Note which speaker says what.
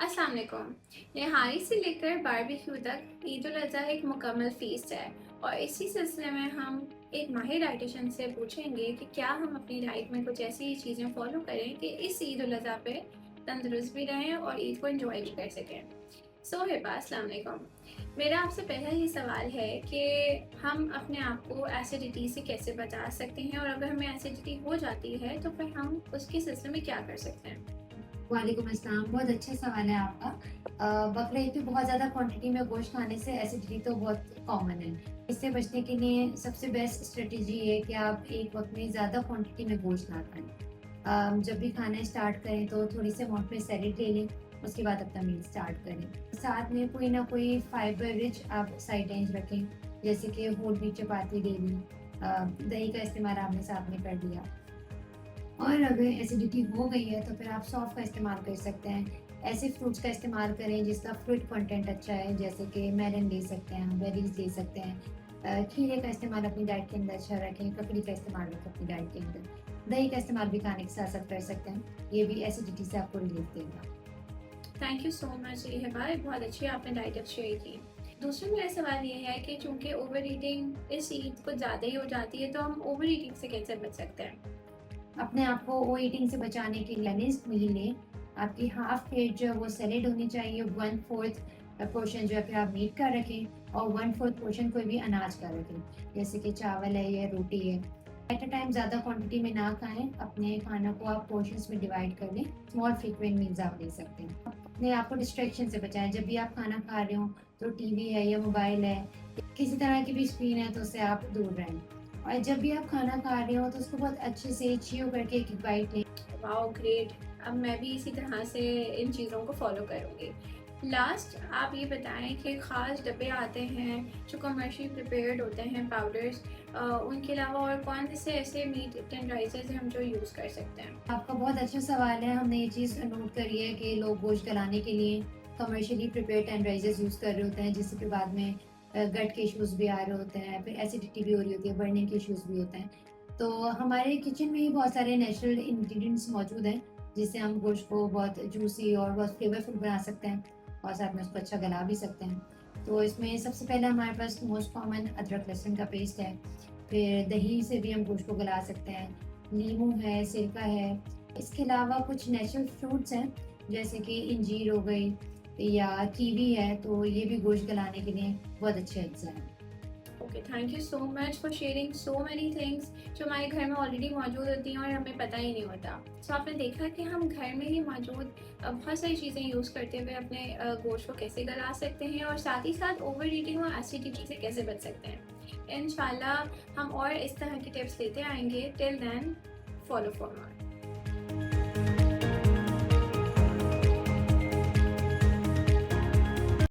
Speaker 1: अस्सलाम वालेकुम। निहारी से लेकर बारबेक्यू तक ईद उल अज़हा एक मुकम्मल फ़ीस्ट है और इसी सिलसिले में हम एक माहिर डाइटिशियन से पूछेंगे कि क्या हम अपनी डाइट में कुछ ऐसी चीज़ें फ़ॉलो करें कि इस ईद उल अज़हा पे तंदुरुस्त भी रहें और ईद को एंजॉय भी कर सकें। सो हिबा, अस्सलाम वालेकुम। मेरा आपसे पहला ही सवाल है कि हम अपने आप को एसिडिटी से कैसे बचा सकते हैं और अगर हमें एसिडिटी हो जाती है तो फिर हम उसके सिलसिले में क्या कर सकते हैं?
Speaker 2: वालेकुम अस्सलाम। बहुत अच्छा सवाल है आपका। बकरा ईद पे बहुत ज़्यादा क्वांटिटी में गोश्त खाने से एसिडिटी तो बहुत कॉमन है। इससे बचने के लिए सबसे बेस्ट स्ट्रेटजी है कि आप एक वक्त में ज़्यादा क्वांटिटी में गोश्त ना खाएं। जब भी खाना स्टार्ट करें तो थोड़ी सी अमाउंट में सैलेड ले लें, उसके बाद अपना मील स्टार्ट करें। साथ में कोई ना कोई फाइबर रिच आप साइड डिश रखें, जैसे कि होल व्हीट चपाती ले ली, दही का इस्तेमाल आपने साथ में कर लिया। और अगर एसिडिटी हो गई है तो फिर आप सौंफ का इस्तेमाल कर सकते हैं। ऐसे फ्रूट्स का इस्तेमाल करें जिसका फ्रूट कंटेंट अच्छा है, जैसे कि मेलन ले सकते हैं, बेरीज ले सकते हैं। खीरे का इस्तेमाल अपनी डाइट के अंदर अच्छा रखें, ककड़ी का इस्तेमाल रखें अपनी डाइट के अंदर। दही का इस्तेमाल भी खाने के साथ-साथ कर सकते हैं। ये भी एसिडिटी से आपको रिलीफ देगा।
Speaker 1: थैंक यू सो मच ये हिबा, बहुत अच्छी आपने डाइट टिप्स शेयर की। दूसरा मेरा सवाल ये है कि चूँकि ओवर ईटिंग इस ईद कुछ ज़्यादा ही हो जाती है तो हम ओवर ईटिंग से कैसे बच सकते हैं?
Speaker 2: अपने आप को ओवर ईटिंग से बचाने के लिए बैलेंस्ड मील लें। आपकी हाफ प्लेट जो है वो सैलेड होनी चाहिए, 1/4 पोर्शन जो है फिर आप मीट का रखें और 1/4 पोर्शन कोई भी अनाज का रखें, जैसे कि चावल है या रोटी है। एट अ टाइम ज़्यादा क्वांटिटी में ना खाएं, अपने खाना को आप पोर्शंस में डिवाइड कर लें। स्मॉल फ्रीक्वेंट मील्स आप ले सकते हैं। अपने आप को डिस्ट्रैक्शन से बचाएं। जब भी आप खाना खा रहे हो तो टीवी है या मोबाइल है, किसी तरह की भी स्क्रीन है तो उससे आप दूर रहें। और जब भी आप खाना खा रहे हो तो उसको बहुत अच्छे से च्यू करके एक बाइट लें।
Speaker 1: Wow great! अब मैं भी इसी तरह से इन चीज़ों को फ़ॉलो करूँगी। लास्ट आप ये बताएँ कि ख़ास डब्बे आते हैं जो कमर्शियली प्रिपेयर्ड होते हैं पाउडर्स, उनके अलावा और कौन से ऐसे मीट टेंडराइज़र्स हैं हम जो यूज़ कर सकते हैं?
Speaker 2: आपका बहुत अच्छा सवाल है। हमने ये चीज़ नोट करी है कि लोग गोश्त गलाने के लिए कमर्शियली प्रिपेयर्ड टेंडराइज़र्स यूज़ कर रहे होते हैं, जिससे फिर बाद में गट के इश्यूज़ भी आ रहे होते हैं, फिर एसिडिटी भी हो रही होती है, बर्निंग के इश्यूज़ भी होते हैं। तो हमारे किचन में ही बहुत सारे नेचुरल इंग्रीडिएंट्स मौजूद हैं, जिससे हम गोश्त को बहुत जूसी और बहुत फ्लेवरफुल बना सकते हैं और साथ में उसको अच्छा गला भी सकते हैं। तो इसमें सबसे पहले हमारे पास मोस्ट कॉमन अदरक लहसुन का पेस्ट है, फिर दही से भी हम गोश्त को गला सकते हैं, नींबू है, सिरका है। इसके अलावा कुछ नेचुरल फ्रूट्स हैं, जैसे कि अंजीर हो गई या कीवी है, तो ये भी गोश्त गलाने के लिए बहुत अच्छे अज्जा हैं।
Speaker 1: Okay, thank you so much for sharing so many things जो हमारे घर में ऑलरेडी मौजूद होती हैं और हमें पता ही नहीं होता। सो आपने देखा कि हम घर में ही मौजूद बहुत सारी चीज़ें यूज़ करते हुए अपने गोश्त को कैसे गला सकते हैं और साथ ही साथ ओवर ईटिंग और एसिडिटी से कैसे बच सकते हैं। इंशाल्लाह हम और इस तरह की टिप्स लेते आएंगे। Till then, follow for more.